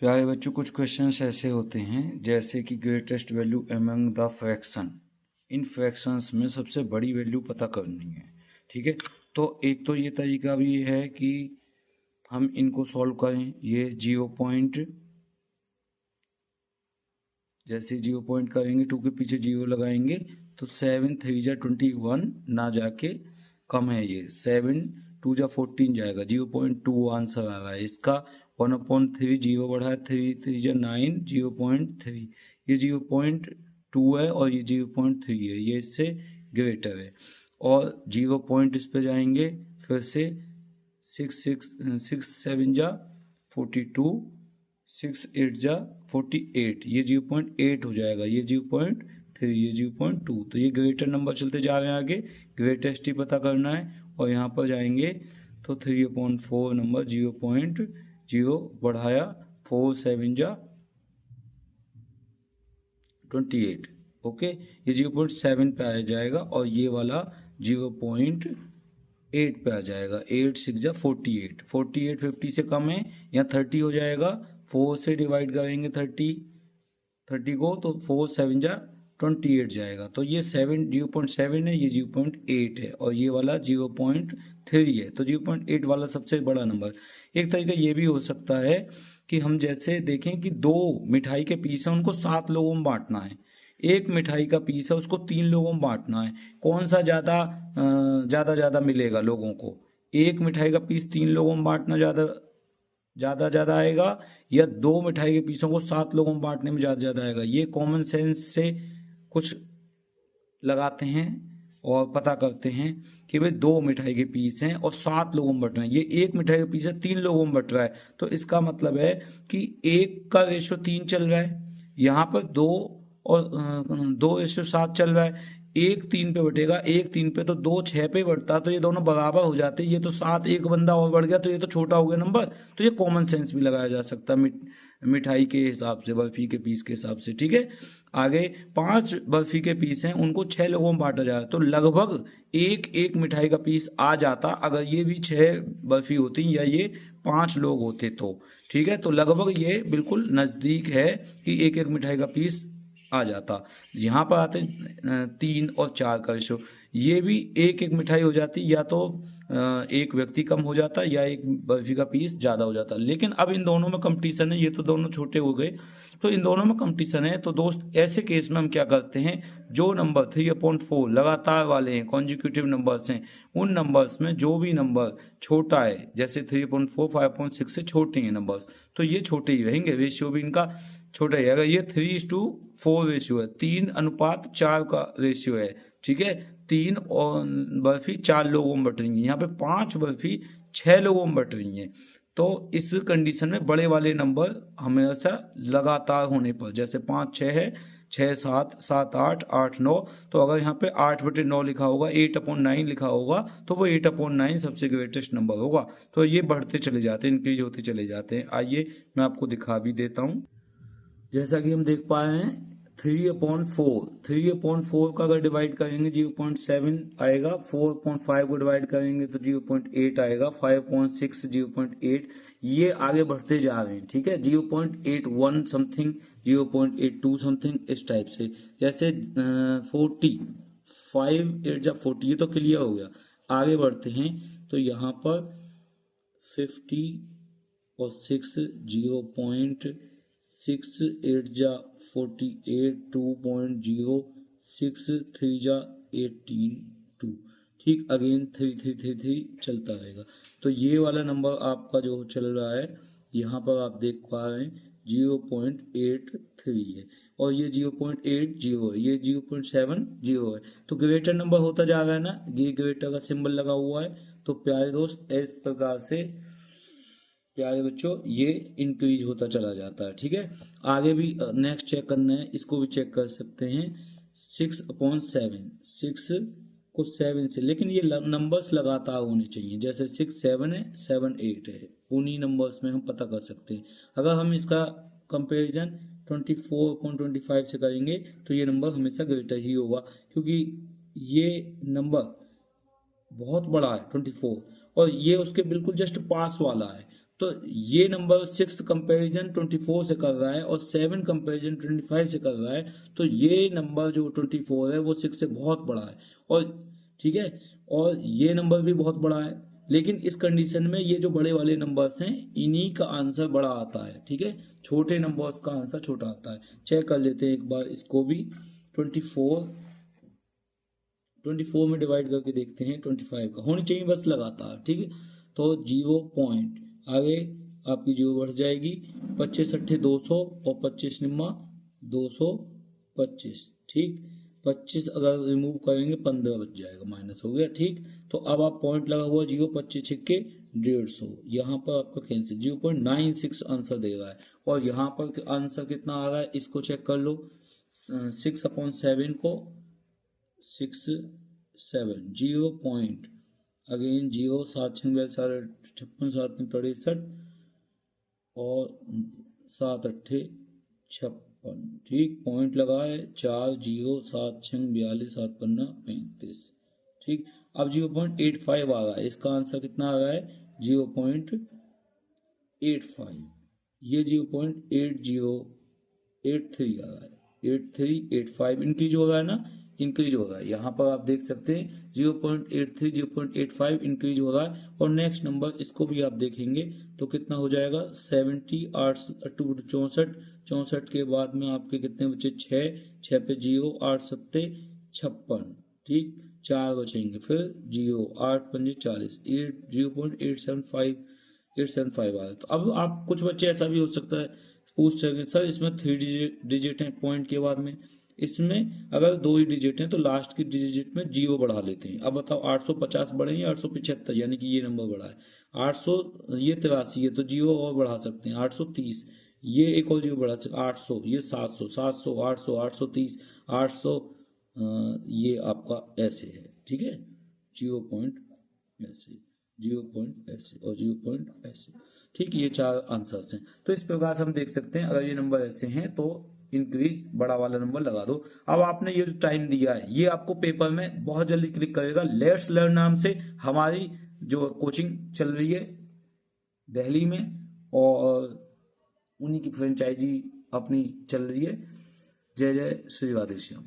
प्यारे बच्चों, कुछ क्वेश्चंस ऐसे होते हैं जैसे कि greatest value among the fraction. In fractions में सबसे बड़ी वैल्यू पता करनी है। ठीक है, तो एक तो ये तरीका भी है कि हम इनको सॉल्व करें। ये 0 जैसे 0 करेंगे, 2 के पीछे 0 लगाएंगे तो 7 3 जा 21 ना जाके कम है। ये 7 2 जा 14 जाएगा, 0.2 आंसर आ रहा है इसका। 1/3 0 बढ़ा, 3 3 जा 9, 0.3। ये 0.2 है और ये 0.3 है, ये इससे ग्रेटर है। और 0 पॉइंट इस पे जाएंगे फिर से। 6 7 जा 42, 6 8 जा 48, ये 0.8 हो जाएगा, ये 0.3, ये 0.2। तो ये ग्रेटर नंबर चलते जा रहे हैं आगे, ग्रेटेस्ट ही पता करना है। और यहाँ पर जाएंगे तो 3/4 नंबर 0.0 बढ़ाया, 4 7 जा 28। ओके, ये 0.7 पे आ जाएगा और ये वाला 0.8 पे आ जाएगा। 8 6 जा 48, 48 50 से कम है, यहाँ 30 हो जाएगा। 4 से डिवाइड करेंगे 30 को तो 4 7 जा 28 जाएगा। तो ये 0.7 है, ये 0.8 है और ये वाला 0.3 है। तो 0.8 वाला सबसे बड़ा नंबर। एक तरीका ये भी हो सकता है कि हम जैसे देखें कि 2 मिठाई के पीस हैं, उनको 7 लोगों में बांटना है। एक मिठाई का पीस है, उसको 3 लोगों में बांटना है। कौन सा ज़्यादा मिलेगा लोगों को? एक मिठाई का पीस 3 लोगों में बांटना ज़्यादा आएगा, या 2 मिठाई के पीसों को 7 लोगों में बांटने में ज़्यादा आएगा? ये कॉमन सेंस से कुछ लगाते हैं और पता करते हैं कि भाई 2 मिठाई के पीस हैं और 7 लोगों में बट रहे हैं। ये एक मिठाई का पीस है, 3 लोगों में बट रहा है, तो इसका मतलब है कि 1 का रेशो 3 चल रहा है, यहाँ पर 2 और 2:7 चल रहा है। 1 3 पे बटेगा, 1 3 पे, तो 2 6 पे बढ़ता, तो ये दोनों बराबर हो जाते। ये तो 7, एक बंदा और बढ़ गया तो ये तो छोटा हो गया नंबर। तो ये कॉमन सेंस भी लगाया जा सकता है मिठाई के हिसाब से, बर्फी के पीस के हिसाब से। ठीक है, आगे 5 बर्फी के पीस हैं, उनको 6 लोगों में बांटा जाए तो लगभग एक मिठाई का पीस आ जाता अगर ये भी 6 बर्फी होती या ये 5 लोग होते तो। ठीक है, तो लगभग ये बिल्कुल नज़दीक है कि एक मिठाई का पीस आ जाता। यहाँ पर आते 3 और 4 का रेशो, ये भी एक मिठाई हो जाती, या तो एक व्यक्ति कम हो जाता या एक बर्फी का पीस ज़्यादा हो जाता। लेकिन अब इन दोनों में कंपटीशन है, ये तो दोनों छोटे हो गए, तो इन दोनों में कंपटीशन है। तो दोस्त, ऐसे केस में हम क्या करते हैं, जो नंबर 3/4 लगातार वाले हैं, कॉन्जिक्यूटिव नंबर्स हैं, उन नंबर्स में जो भी नंबर छोटा है, जैसे 3/4 5/6 से छोटे हैं नंबर्स, तो ये छोटे ही रहेंगे, रेशियो भी इनका छोटा ही है। अगर ये 3:4 रेशियो है, 3:4 का रेशियो है, ठीक है, 3 और बर्फी 4 लोगों में बट रही है, यहाँ पे 5 बर्फी 6 लोगों में बट रही हैं। तो इस कंडीशन में बड़े वाले नंबर हमेशा लगातार होने पर, जैसे 5 6 है, 6 7 7 8 8 9, तो अगर यहाँ पे 8/9 लिखा होगा, 8/9 लिखा होगा, तो वो 8/9 सबसे ग्रेटेस्ट नंबर होगा। तो ये बढ़ते चले जाते हैं, इंक्रीज होते चले जाते हैं। आइए मैं आपको दिखा भी देता हूँ। जैसा कि हम देख पा रहे हैं, 3/4 का अगर डिवाइड करेंगे 0.7 आएगा, 4/5 को डिवाइड करेंगे तो 0.8 आएगा, 5/6 0.8, ये आगे बढ़ते जा रहे हैं। ठीक है, 0.81 समथिंग, 0.82 समथिंग, इस टाइप से। जैसे 40, 5 8 जा 40, ये तो क्लियर हो गया। आगे बढ़ते हैं तो यहाँ पर 50 और 6 0.6 8 जा 48, 2.0, 6 3 जा 18 2। ठीक, अगेन 3 3 3 3 चलता रहेगा। तो ये वाला नंबर आपका जो चल रहा है, यहाँ पर आप देख पा रहे हैं 0.83 है, और ये 0.80 है, ये 0.70 है। तो ग्रेटर नंबर होता जा रहा है ना, ये ग्रेटर का सिंबल लगा हुआ है। तो प्यारे दोस्त, इस प्रकार से प्यारे बच्चों ये इंक्रीज होता चला जाता है। ठीक है, आगे भी नेक्स्ट चेक करना है, इसको भी चेक कर सकते हैं। 6/7, 6 को 7 से, लेकिन ये नंबर्स लगातार होने चाहिए, जैसे 6 7 है, 7 8 है, उन्हीं नंबर्स में हम पता कर सकते हैं। अगर हम इसका कंपेरिजन 24/25 से करेंगे तो ये नंबर हमेशा ग्रेटर ही होगा, क्योंकि ये नंबर बहुत बड़ा है 24, और ये उसके बिल्कुल जस्ट पास वाला है। तो ये नंबर 6 कंपैरिजन 24 से कर रहा है और 7 कंपैरिजन 25 से कर रहा है, तो ये नंबर जो 24 है वो 6 से बहुत बड़ा है। और ठीक है, और ये नंबर भी बहुत बड़ा है, लेकिन इस कंडीशन में ये जो बड़े वाले नंबर्स हैं इन्हीं का आंसर बड़ा आता है। ठीक है, छोटे नंबर्स का आंसर छोटा आता है। चेक कर लेते हैं एक बार इसको भी। 24 में डिवाइड करके देखते हैं, 25 का होनी चाहिए बस लगातार। ठीक है, तो 0 पॉइंट आगे आपकी 0 बढ़ जाएगी, 25 अट्ठे 200 और 25 निम्मा 225। ठीक, 25 अगर रिमूव करेंगे 15 बच जाएगा, माइनस हो गया। ठीक, तो अब आप पॉइंट लगा हुआ 0, 25 छिक्के 150, यहाँ पर आपका कैंसिल 0.96 आंसर दे रहा है। और यहाँ पर आंसर कितना आ रहा है इसको चेक कर लो, 6/7 को 6 7 0 पॉइंट अगेन 0 7 56 7 63 और 7 अट्ठे 56। ठीक, पॉइंट लगा है 4 0 7 6 42 7 15 35। ठीक, अब 0.85 आ रहा है, इसका आंसर कितना आ रहा है 0.85, ये 0.8083 आ रहा है, 8385 इंक्रीज हो रहा है ना, इंक्रीज हो रहा है। यहाँ पर आप देख सकते हैं 0.83 0.85 इंक्रीज हो रहा है। और नेक्स्ट नंबर इसको भी आप देखेंगे तो कितना हो जाएगा 70 8 64, 64 के बाद में आपके कितने बचे 6 पे 0 8 7 56। ठीक, 4 बचेंगे, फिर 0 8 5 40 0.875 आ रहा है। तो अब आप कुछ बच्चे ऐसा भी हो सकता है पूछ सके सर इसमें 3 डिजिट है पॉइंट के बाद में, इसमें अगर 2 ही डिजिट हैं तो लास्ट की डिजिट में 0 बढ़ा लेते हैं। अब बताओ 850 बढ़े या 875, यानी कि ये नंबर बढ़ा है 800, ये 83 है तो 0 और बढ़ा सकते हैं 830, ये एक और 0 बढ़ा सकते 800, ये 700 700 800 830 800, ये आपका ऐसे है। ठीक है, 0 पॉइंट ऐसे, 0 पॉइंट ऐसे और 0 पॉइंट ऐसे। ठीक, ये 4 आंसर्स हैं। तो इस प्रकार से हम देख सकते हैं अगर ये नंबर ऐसे हैं तो इंक्रीज बड़ा वाला नंबर लगा दो। अब आपने ये जो टाइम दिया है ये आपको पेपर में बहुत जल्दी क्लिक करेगा। लेट्स लर्न नाम से हमारी जो कोचिंग चल रही है दिल्ली में और उन्हीं की फ्रेंचाइजी अपनी चल रही है। जय जय श्री राधेश्याम।